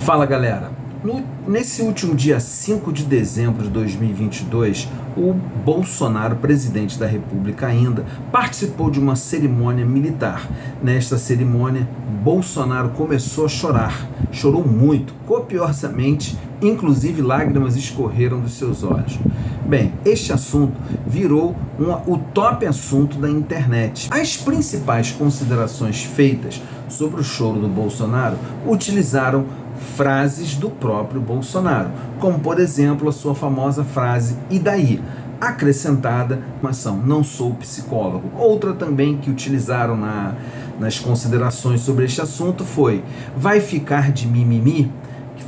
Fala galera, nesse último dia 5 de dezembro de 2022, o Bolsonaro, presidente da República ainda, participou de uma cerimônia militar. Nesta cerimônia, Bolsonaro começou a chorar, chorou muito, copiosamente, inclusive lágrimas escorreram dos seus olhos. Bem, este assunto virou o top assunto da internet. As principais considerações feitas sobre o choro do Bolsonaro utilizaram frases do próprio Bolsonaro, como por exemplo a sua famosa frase "e daí?", acrescentada com a ação "não sou psicólogo". Outra também que utilizaram nas considerações sobre este assunto foi "vai ficar de mimimi",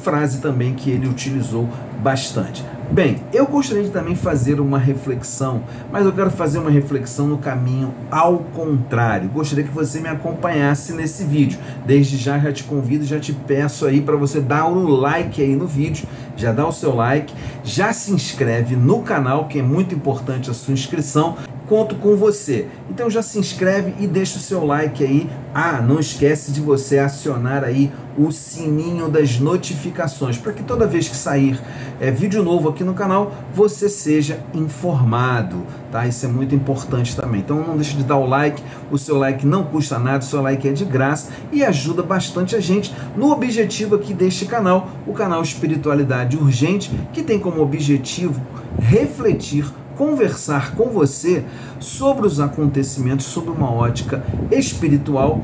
frase também que ele utilizou bastante. Bem, eu gostaria de também fazer uma reflexão, mas eu quero fazer uma reflexão no caminho ao contrário. Gostaria que você me acompanhasse nesse vídeo. Desde já te convido, já te peço aí para você dar o like aí no vídeo, já dá o seu like, já se inscreve no canal, que é muito importante a sua inscrição. Conto com você. Então já se inscreve e deixa o seu like aí. Não esquece de você acionar aí o sininho das notificações, para que toda vez que sair vídeo novo aqui no canal, você seja informado, tá? Isso é muito importante também. Então não deixe de dar o like, o seu like não custa nada, o seu like é de graça e ajuda bastante a gente no objetivo aqui deste canal, o canal Espiritualidade Urgente, que tem como objetivo refletir, conversar com você sobre os acontecimentos sob uma ótica espiritual,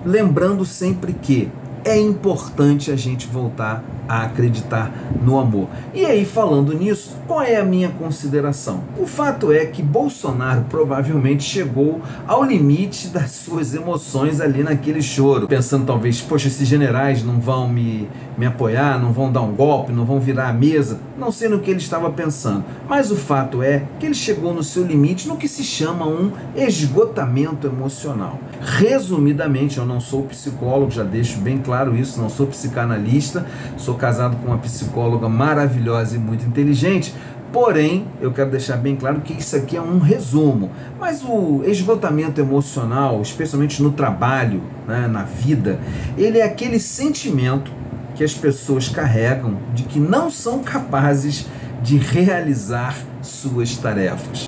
lembrando sempre que é importante a gente voltar a acreditar no amor. E aí, falando nisso, qual é a minha consideração? O fato é que Bolsonaro provavelmente chegou ao limite das suas emoções ali naquele choro, pensando talvez, poxa, esses generais não vão me apoiar, não vão dar um golpe, não vão virar a mesa. Não sei no que ele estava pensando, mas o fato é que ele chegou no seu limite, no que se chama um esgotamento emocional. Resumidamente, eu não sou psicólogo, já deixo bem claro isso, não sou psicanalista, sou casado com uma psicóloga maravilhosa e muito inteligente, porém, eu quero deixar bem claro que isso aqui é um resumo. Mas o esgotamento emocional, especialmente no trabalho, né, na vida, ele é aquele sentimento que as pessoas carregam de que não são capazes de realizar suas tarefas.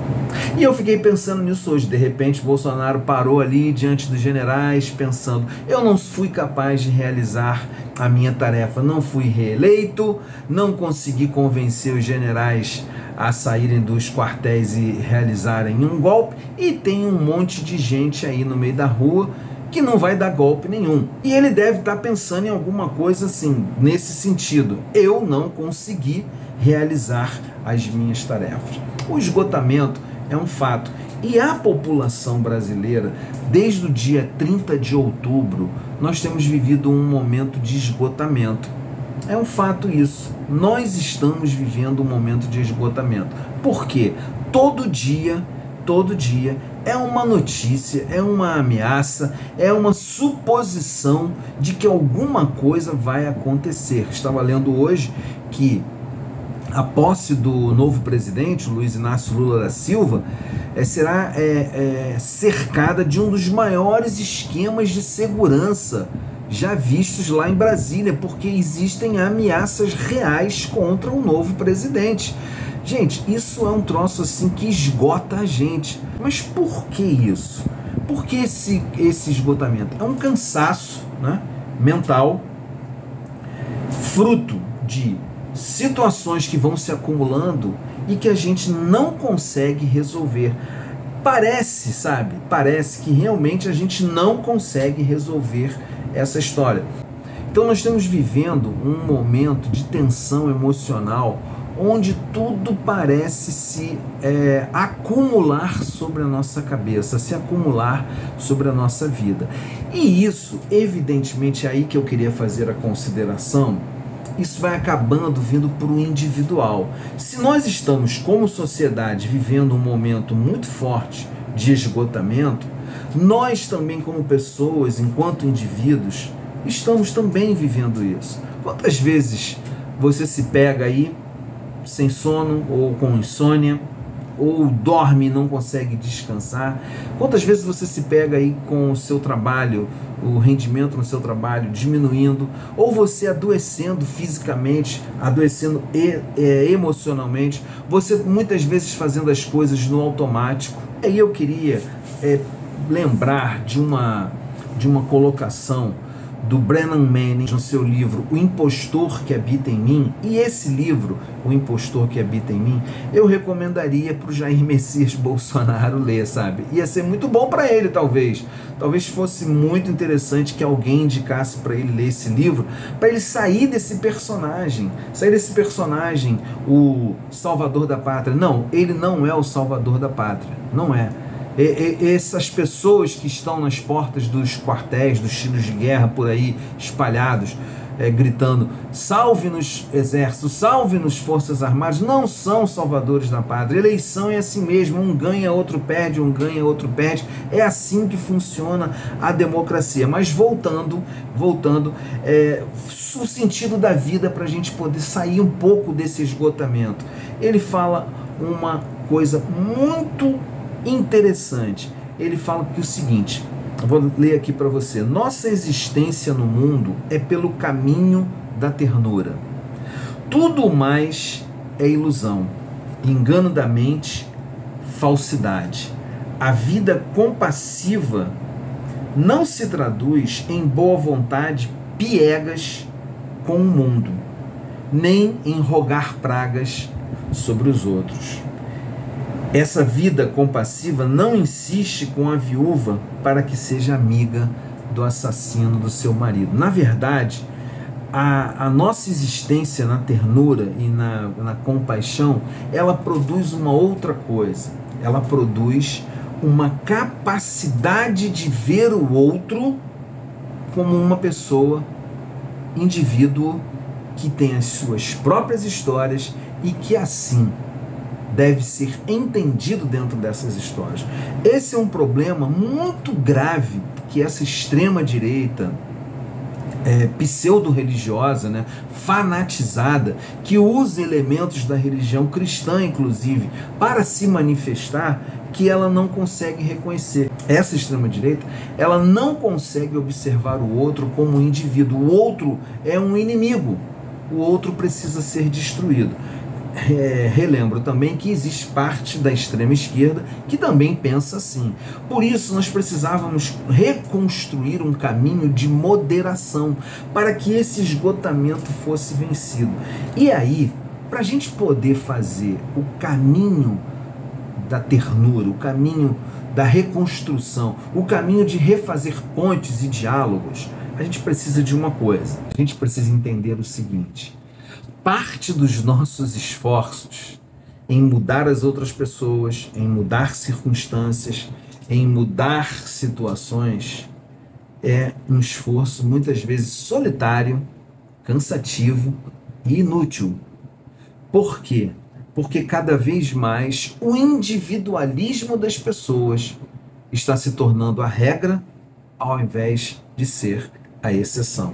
E eu fiquei pensando nisso hoje. De repente, Bolsonaro parou ali diante dos generais pensando: eu não fui capaz de realizar a minha tarefa, não fui reeleito, não consegui convencer os generais a saírem dos quartéis e realizarem um golpe, e tem um monte de gente aí no meio da rua que não vai dar golpe nenhum. E ele deve estar pensando em alguma coisa assim, nesse sentido: eu não consegui realizar as minhas tarefas. O esgotamento é um fato. E a população brasileira, desde o dia 30 de outubro, nós temos vivido um momento de esgotamento. É um fato isso. Nós estamos vivendo um momento de esgotamento. Por quê? Todo dia é uma notícia, é uma ameaça, é uma suposição de que alguma coisa vai acontecer. Estava lendo hoje que a posse do novo presidente, Luiz Inácio Lula da Silva, será cercada de um dos maiores esquemas de segurança já vistos lá em Brasília, porque existem ameaças reais contra o novo presidente. Gente, isso é um troço assim que esgota a gente. Mas por que isso? Por que esse esgotamento? É um cansaço, né, mental, fruto de situações que vão se acumulando e que a gente não consegue resolver. Parece que realmente a gente não consegue resolver essa história. Então nós estamos vivendo um momento de tensão emocional, onde tudo parece se acumular sobre a nossa cabeça, se acumular sobre a nossa vida. E isso, evidentemente, é aí que eu queria fazer a consideração. Isso vai acabando vindo para o individual. Se nós estamos, como sociedade, vivendo um momento muito forte de esgotamento, nós também, como pessoas, enquanto indivíduos, estamos também vivendo isso. Quantas vezes você se pega aí sem sono ou com insônia, ou dorme e não consegue descansar? Quantas vezes você se pega aí com o seu trabalho o rendimento no seu trabalho diminuindo, ou você adoecendo fisicamente, adoecendo emocionalmente, você muitas vezes fazendo as coisas no automático. E aí eu queria lembrar de uma colocação do Brennan Manning no seu livro O Impostor que Habita em Mim. E esse livro, O Impostor que Habita em Mim, eu recomendaria para o Jair Messias Bolsonaro ler, sabe? Ia ser muito bom para ele, talvez fosse muito interessante que alguém indicasse para ele ler esse livro, para ele sair desse personagem, o salvador da pátria. Não, ele não é o salvador da pátria, não é. Essas pessoas que estão nas portas dos quartéis, dos tiros de guerra por aí espalhados, gritando: salve-nos exército, salve-nos forças armadas, não são salvadores da pátria. Eleição é assim mesmo, um ganha, outro perde, um ganha, outro perde. É assim que funciona a democracia. Mas voltando, o sentido da vida, para a gente poder sair um pouco desse esgotamento. Ele fala uma coisa muito interessante. Ele fala que o seguinte, eu vou ler aqui para você: nossa existência no mundo é pelo caminho da ternura. Tudo mais é ilusão, engano da mente, falsidade. A vida compassiva não se traduz em boa vontade piegas com o mundo, nem em rogar pragas sobre os outros. Essa vida compassiva não insiste com a viúva para que seja amiga do assassino do seu marido. Na verdade, a nossa existência na ternura e na compaixão, ela produz uma outra coisa. Ela produz uma capacidade de ver o outro como uma pessoa, indivíduo, que tem as suas próprias histórias e que assim deve ser entendido dentro dessas histórias. Esse é um problema muito grave que essa extrema-direita pseudo-religiosa, né, fanatizada, que usa elementos da religião cristã, inclusive, para se manifestar, que ela não consegue reconhecer. Essa extrema-direita, ela não consegue observar o outro como um indivíduo. O outro é um inimigo. O outro precisa ser destruído. Relembro também que existe parte da extrema esquerda que também pensa assim. Por isso nós precisávamos reconstruir um caminho de moderação para que esse esgotamento fosse vencido. E aí, para a gente poder fazer o caminho da ternura, o caminho da reconstrução, o caminho de refazer pontes e diálogos, a gente precisa de uma coisa. A gente precisa entender o seguinte: parte dos nossos esforços em mudar as outras pessoas, em mudar circunstâncias, em mudar situações, é um esforço muitas vezes solitário, cansativo e inútil. Por quê? Porque cada vez mais o individualismo das pessoas está se tornando a regra ao invés de ser a exceção.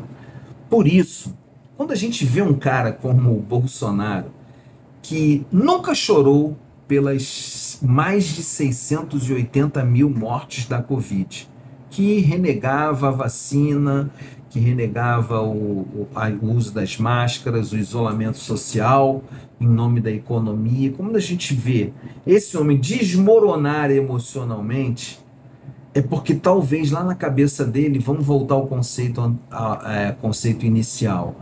Por isso, quando a gente vê um cara como o Bolsonaro, que nunca chorou pelas mais de 680 mil mortes da Covid, que renegava a vacina, que renegava o uso das máscaras, o isolamento social em nome da economia, como a gente vê esse homem desmoronar emocionalmente, é porque talvez lá na cabeça dele, vamos voltar ao conceito inicial,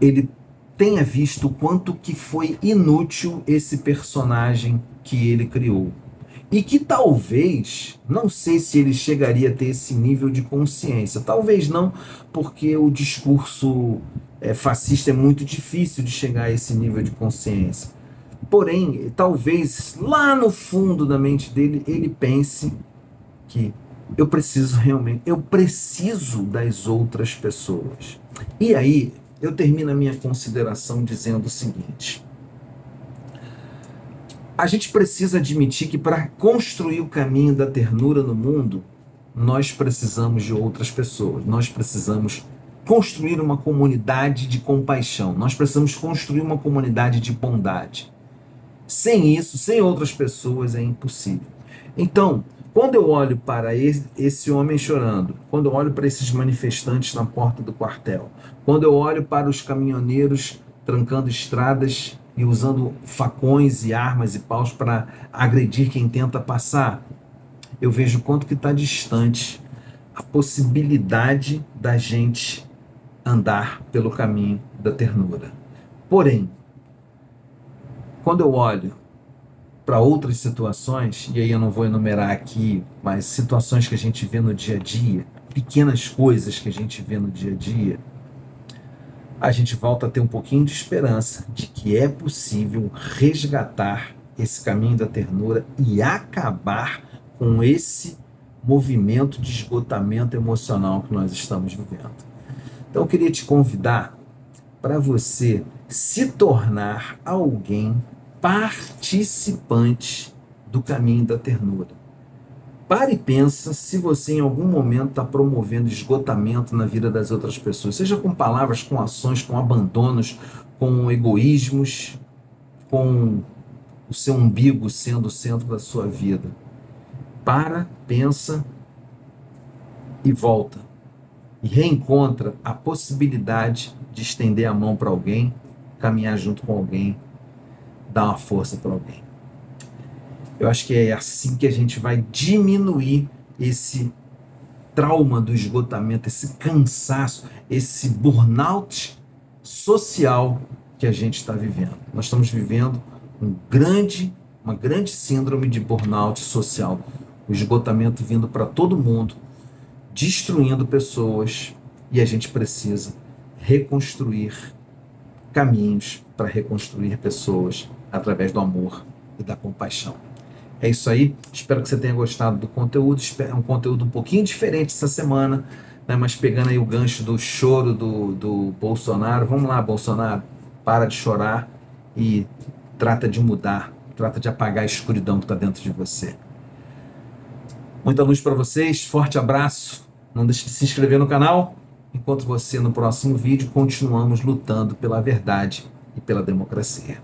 ele tenha visto o quanto que foi inútil esse personagem que ele criou. E que talvez, não sei se ele chegaria a ter esse nível de consciência. Talvez não, porque o discurso fascista é muito difícil de chegar a esse nível de consciência. Porém, talvez lá no fundo da mente dele, ele pense que eu preciso das outras pessoas. E aí, eu termino a minha consideração dizendo o seguinte: a gente precisa admitir que para construir o caminho da ternura no mundo, nós precisamos de outras pessoas. Nós precisamos construir uma comunidade de compaixão. Nós precisamos construir uma comunidade de bondade. Sem isso, sem outras pessoas, é impossível. Então, Quando eu olho para esse homem chorando, quando eu olho para esses manifestantes na porta do quartel, quando eu olho para os caminhoneiros trancando estradas e usando facões e armas e paus para agredir quem tenta passar, eu vejo quanto que está distante a possibilidade da gente andar pelo caminho da ternura. Porém, quando eu olho para outras situações, e aí eu não vou enumerar aqui, mas situações que a gente vê no dia a dia, pequenas coisas que a gente vê no dia a dia, a gente volta a ter um pouquinho de esperança de que é possível resgatar esse caminho da ternura e acabar com esse movimento de esgotamento emocional que nós estamos vivendo. Então eu queria te convidar para você se tornar alguém participante do caminho da ternura. Pare e pensa se você em algum momento está promovendo esgotamento na vida das outras pessoas, seja com palavras, com ações, com abandonos, com egoísmos, com o seu umbigo sendo o centro da sua vida. Para, pensa e volta. E reencontra a possibilidade de estender a mão para alguém, caminhar junto com alguém, dar uma força para alguém. Eu acho que é assim que a gente vai diminuir esse trauma do esgotamento, esse cansaço, esse burnout social que a gente está vivendo. Nós estamos vivendo uma grande síndrome de burnout social, o esgotamento vindo para todo mundo, destruindo pessoas, e a gente precisa reconstruir caminhos para reconstruir pessoas através do amor e da compaixão. É isso aí, espero que você tenha gostado do conteúdo, é um conteúdo um pouquinho diferente essa semana, né? Mas pegando aí o gancho do choro do Bolsonaro. Vamos lá, Bolsonaro, para de chorar e trata de mudar, trata de apagar a escuridão que está dentro de você. Muita luz para vocês, forte abraço, não deixe de se inscrever no canal. Encontro você no próximo vídeo, continuamos lutando pela verdade e pela democracia.